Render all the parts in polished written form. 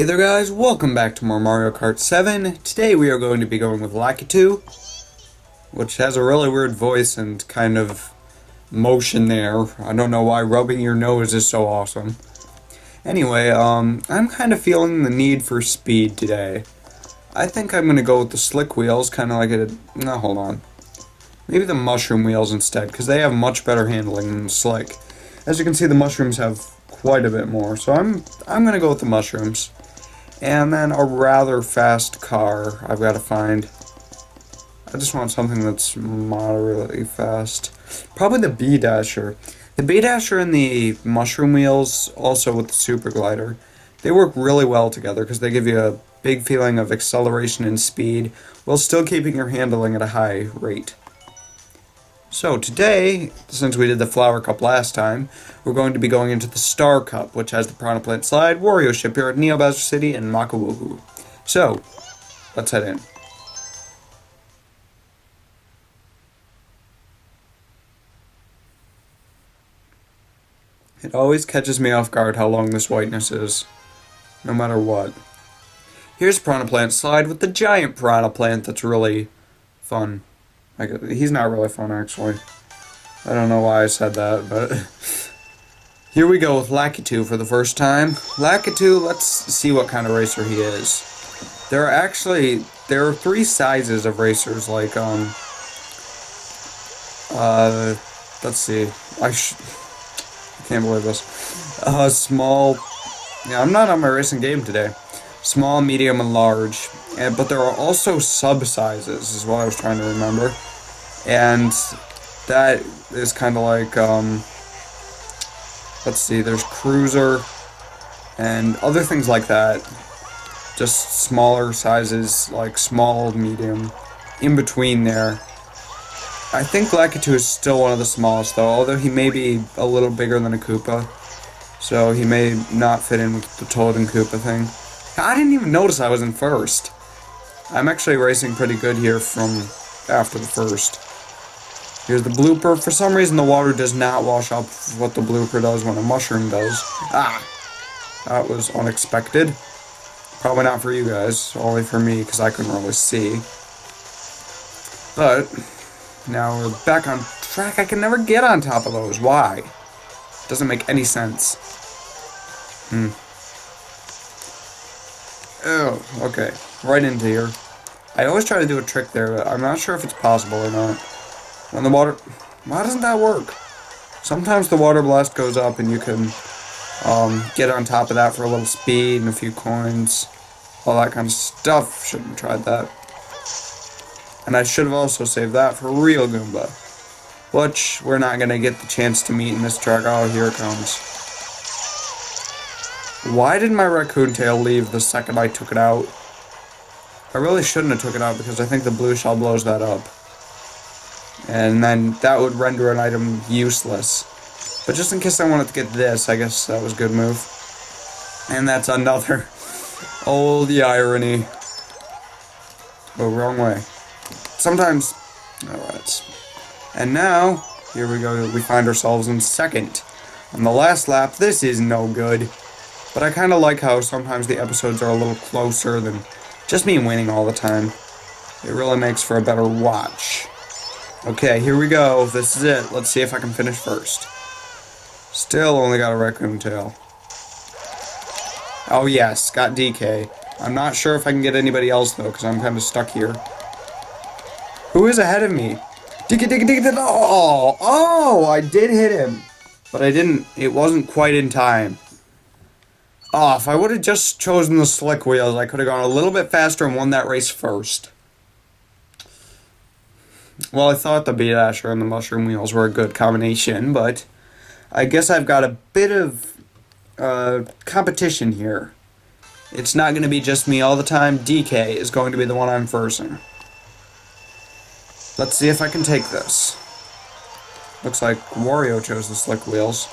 Hey there guys, welcome back to more Mario Kart 7. Today we are going to be going with Lakitu, which has a really weird voice and kind of motion there. I don't know why rubbing your nose is so awesome. Anyway, I'm kind of feeling the need for speed today. I think I'm going to go with the slick wheels, kind of like no, hold on. Maybe the mushroom wheels instead, because they have much better handling than the slick. As you can see, the mushrooms have quite a bit more, so I'm going to go with the mushrooms. And then a rather fast car I've got to find. I just want something that's moderately fast. Probably the B-Dasher. The B-Dasher and the mushroom wheels, also with the super glider, they work really well together because they give you a big feeling of acceleration and speed while still keeping your handling at a high rate. So today, since we did the Flower Cup last time, we're going to be going into the Star Cup, which has the Piranha Plant Slide, Wario Shipyard, Neo Bowser City, and Makawuhu. So, let's head in. It always catches me off guard how long this whiteness is, no matter what. Here's Piranha Plant Slide with the giant Piranha Plant that's really fun. He's not really fun, actually. I don't know why I said that, but... Here we go with Lakitu for the first time. Lakitu, let's see what kind of racer he is. There are three sizes of racers, like, let's see. I can't believe this. Small... Yeah, I'm not on my racing game today. Small, medium, and large. But there are also sub-sizes, is what I was trying to remember. And that is kind of like, let's see, there's Cruiser and other things like that. Just smaller sizes, like small, medium, in between there. I think Lakitu is still one of the smallest, though, although he may be a little bigger than a Koopa. So he may not fit in with the Toad and Koopa thing. I didn't even notice I was in first. I'm actually racing pretty good here from after the first. Here's the blooper. For some reason, the water does not wash up what the blooper does when a mushroom does. Ah! That was unexpected. Probably not for you guys, only for me, because I couldn't really see. But, now we're back on track. I can never get on top of those. Why? Doesn't make any sense. Oh, okay. Right into here. I always try to do a trick there, but I'm not sure if it's possible or not. When the water... Why doesn't that work? Sometimes the water blast goes up and you can get on top of that for a little speed and a few coins. All that kind of stuff. Shouldn't have tried that. And I should have also saved that for real Goomba. Which we're not going to get the chance to meet in this track. Oh, here it comes. Why did my raccoon tail leave the second I took it out? I really shouldn't have took it out because I think the blue shell blows that up. And then that would render an item useless. But just in case I wanted to get this, I guess that was a good move. And that's another. Oh, the irony. Oh, wrong way. Sometimes... Alright. And now, here we go, we find ourselves in second. On the last lap, this is no good. But I kind of like how sometimes the episodes are a little closer than just me winning all the time. It really makes for a better watch. Okay, here we go. This is it. Let's see if I can finish first. Still only got a raccoon tail. Oh yes, got DK. I'm not sure if I can get anybody else though, because I'm kind of stuck here. Who is ahead of me? DK. Oh, I did hit him. But I didn't, it wasn't quite in time. Oh, if I would have just chosen the slick wheels, I could have gone a little bit faster and won that race first. Well, I thought the B-Dasher and the mushroom wheels were a good combination, but I guess I've got a bit of competition here. It's not going to be just me all the time. DK is going to be the one I'm versing. Let's see if I can take this. Looks like Wario chose the slick wheels.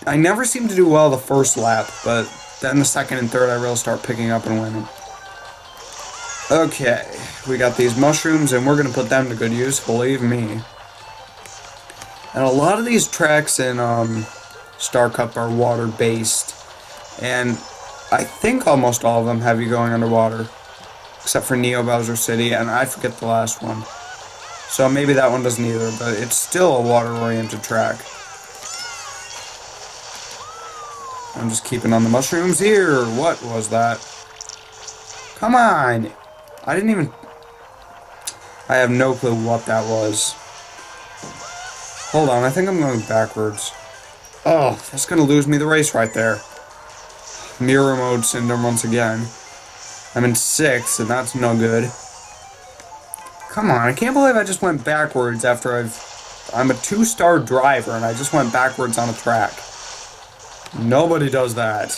I never seem to do well the first lap, but then the second and third I really start picking up and winning. Okay, we got these mushrooms and we're going to put them to good use, believe me. And a lot of these tracks in Star Cup are water-based. And I think almost all of them have you going underwater. Except for Neo Bowser City, and I forget the last one. So maybe that one doesn't either, but it's still a water-oriented track. I'm just keeping on the mushrooms here. What was that? Come on! I didn't even... I have no clue what that was. Hold on, I think I'm going backwards. Oh, that's gonna lose me the race right there. Mirror mode syndrome once again. I'm in 6th, and that's no good. Come on, I can't believe I just went backwards after I'm a 2-star driver, and I just went backwards on a track. Nobody does that.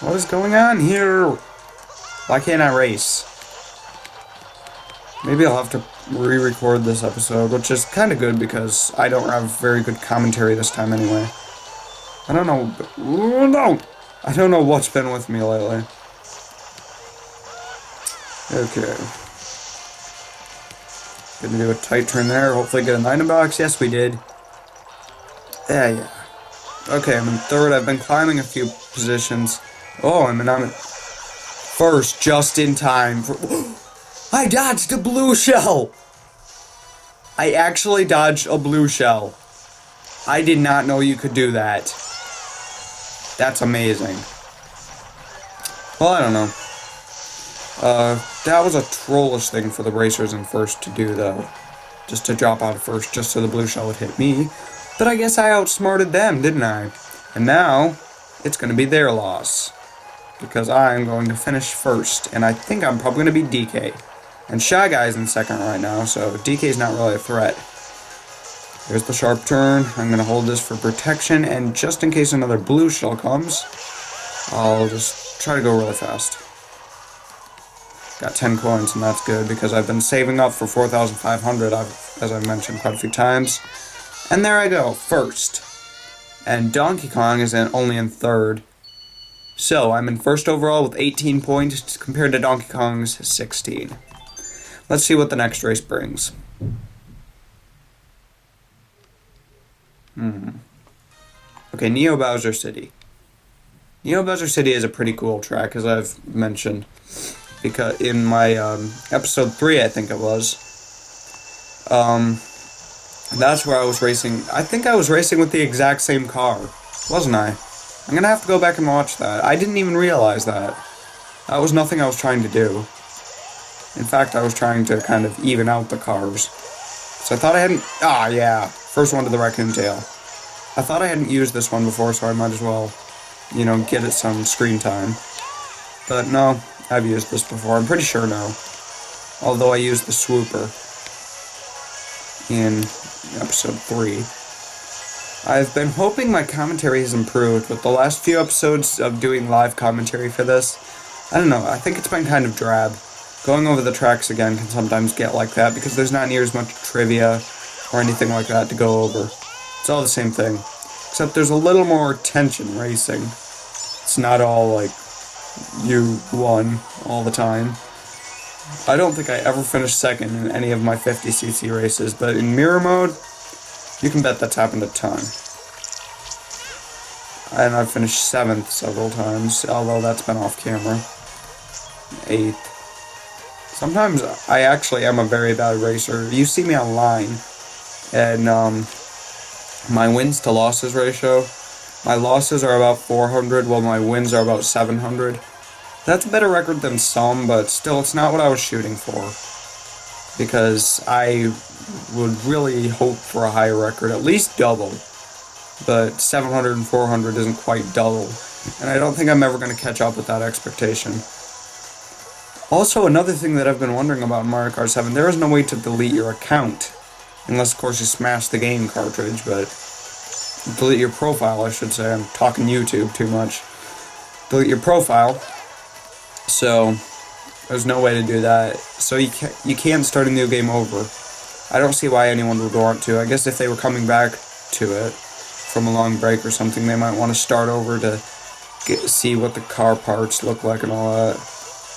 What is going on here? Why can't I race? Maybe I'll have to re-record this episode, which is kind of good because I don't have very good commentary this time anyway. I don't know... Oh, no! I don't know what's been with me lately. Okay. Gonna do a tight turn there, hopefully get an item box. Yes, we did. Yeah. Okay, I'm in 3rd. I've been climbing a few positions. Oh, I'm in 1st, just in time for... I dodged a blue shell! I actually dodged a blue shell. I did not know you could do that. That's amazing. Well, I don't know. That was a trollish thing for the racers in 1st to do, though. Just to drop out of 1st, just so the blue shell would hit me. But I guess I outsmarted them, didn't I? And now, it's going to be their loss. Because I'm going to finish 1st, and I think I'm probably going to be DK. And Shy Guy's in 2nd right now, so DK's not really a threat. Here's the sharp turn. I'm going to hold this for protection, and just in case another blue shell comes, I'll just try to go really fast. Got 10 coins, and that's good, because I've been saving up for 4,500, as I've mentioned quite a few times. And there I go, 1st. And Donkey Kong is only in 3rd. So, I'm in 1st overall with 18 points, compared to Donkey Kong's 16. Let's see what the next race brings. Okay, Neo Bowser City. Neo Bowser City is a pretty cool track, as I've mentioned. Because in my episode 3, I think it was, that's where I was racing. I think I was racing with the exact same car, wasn't I? I'm gonna have to go back and watch that. I didn't even realize that. That was nothing I was trying to do. In fact, I was trying to kind of even out the cars. So I thought I hadn't... Ah, yeah. First one to the raccoon tail. I thought I hadn't used this one before, so I might as well, you know, get it some screen time. But no, I've used this before. I'm pretty sure no. Although I used the swooper in episode 3. I've been hoping my commentary has improved with the last few episodes of doing live commentary for this. I don't know, I think it's been kind of drab. Going over the tracks again can sometimes get like that because there's not near as much trivia or anything like that to go over. It's all the same thing. Except there's a little more tension racing. It's not all like you won all the time. I don't think I ever finished 2nd in any of my 50cc races, but in mirror mode, you can bet that's happened a ton. And I've finished 7th several times, although that's been off camera. 8th. Sometimes I actually am a very bad racer. You see me online, and my wins to losses ratio, my losses are about 400, while my wins are about 700. That's a better record than some, but still, it's not what I was shooting for. Because I would really hope for a higher record, at least double. But 700 and 400 isn't quite double, and I don't think I'm ever going to catch up with that expectation. Also, another thing that I've been wondering about in Mario Kart 7, there is no way to delete your account. Unless, of course, you smash the game cartridge, but... delete your profile, I should say. I'm talking YouTube too much. Delete your profile. So, there's no way to do that. So you can't start a new game over. I don't see why anyone would want to. I guess if they were coming back to it from a long break or something, they might want to start over to see what the car parts look like and all that.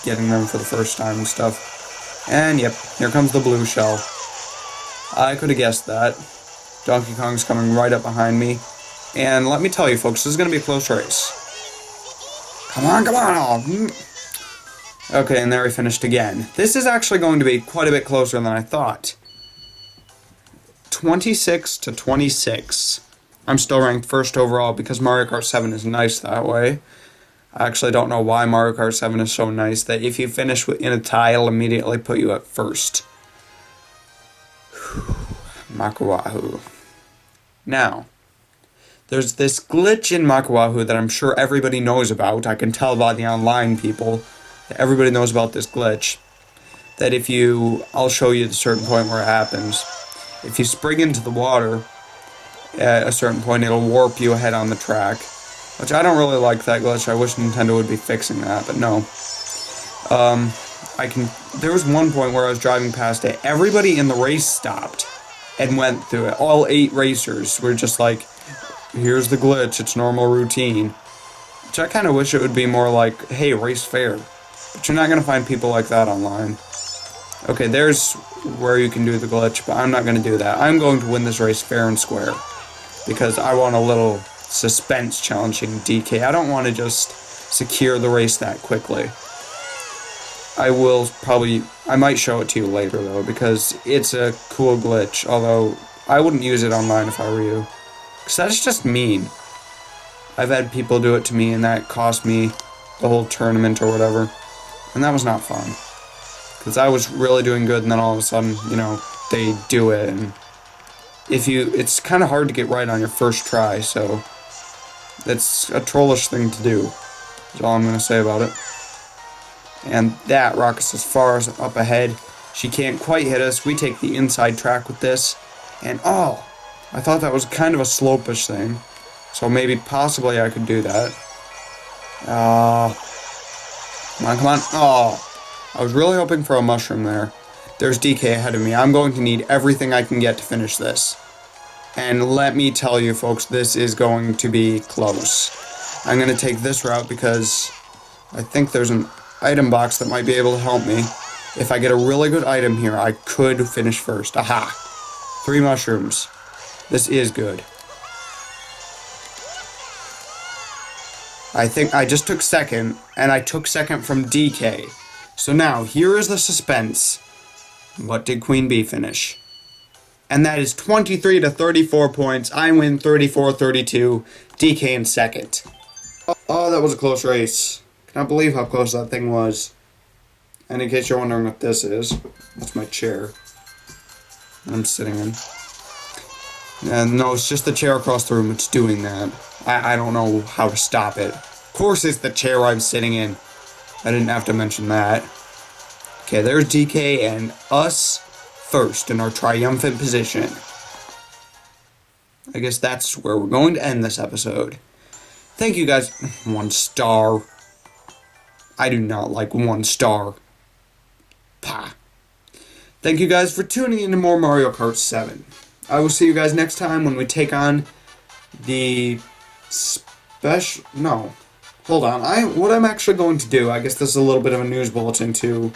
Getting them for the first time and stuff. And yep, here comes the blue shell. I could have guessed that. Donkey Kong's coming right up behind me. And let me tell you folks, this is going to be a close race. Come on, come on! Oh. Okay, and there we finished again. This is actually going to be quite a bit closer than I thought. 26 to 26. I'm still ranked first overall because Mario Kart 7 is nice that way. I actually don't know why Mario Kart 7 is so nice that if you finish in a tie, it'll immediately put you at first. Makawahu. Now, there's this glitch in Makawahu that I'm sure everybody knows about. I can tell by the online people that everybody knows about this glitch. That if you... I'll show you the certain point where it happens. If you spring into the water at a certain point, it'll warp you ahead on the track. Which I don't really like that glitch. I wish Nintendo would be fixing that, but no. There was one point where I was driving past it. Everybody in the race stopped and went through it. All 8 racers were just like, here's the glitch, it's normal routine. Which I kind of wish it would be more like, hey, race fair. But you're not going to find people like that online. Okay, there's where you can do the glitch, but I'm not going to do that. I'm going to win this race fair and square. Because I want a little suspense challenging DK. I don't want to just secure the race that quickly. I might show it to you later though, because it's a cool glitch, although I wouldn't use it online if I were you. Because that's just mean. I've had people do it to me and that cost me the whole tournament or whatever. And that was not fun. Because I was really doing good and then all of a sudden, they do it and it's kind of hard to get right on your first try, so it's a trollish thing to do, is all I'm going to say about it. And that rocket's as far as up ahead. She can't quite hit us. We take the inside track with this, and I thought that was kind of a slopish thing, so maybe possibly I could do that. Come on. I was really hoping for a mushroom there. There's DK ahead of me. I'm going to need everything I can get to finish this. And let me tell you, folks, this is going to be close. I'm going to take this route because I think there's an item box that might be able to help me. If I get a really good item here, I could finish first. Aha! 3 mushrooms. This is good. I think I just took second, and I took second from DK. So now, here is the suspense. What did Queen Bee finish? And that is 23 to 34 points. I win 34-32. DK in second. Oh, that was a close race. Cannot believe how close that thing was. And in case you're wondering what this is, that's my chair I'm sitting in. And no, it's just the chair across the room. It's doing that. I don't know how to stop it. Of course it's the chair I'm sitting in. I didn't have to mention that. Okay, there's DK and us first in our triumphant position. I guess that's where we're going to end this episode. Thank you guys. 1 star. I do not like 1 star. Pah. Thank you guys for tuning in to more Mario Kart 7. I will see you guys next time when we take on the special... No. Hold on. What I'm actually going to do, I guess this is a little bit of a news bulletin too.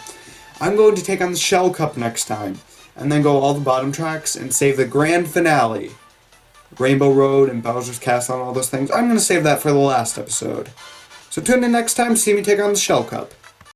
I'm going to take on the Shell Cup next time. And then go all the bottom tracks and save the grand finale. Rainbow Road and Bowser's Castle and all those things. I'm going to save that for the last episode. So tune in next time to see me take on the Shell Cup.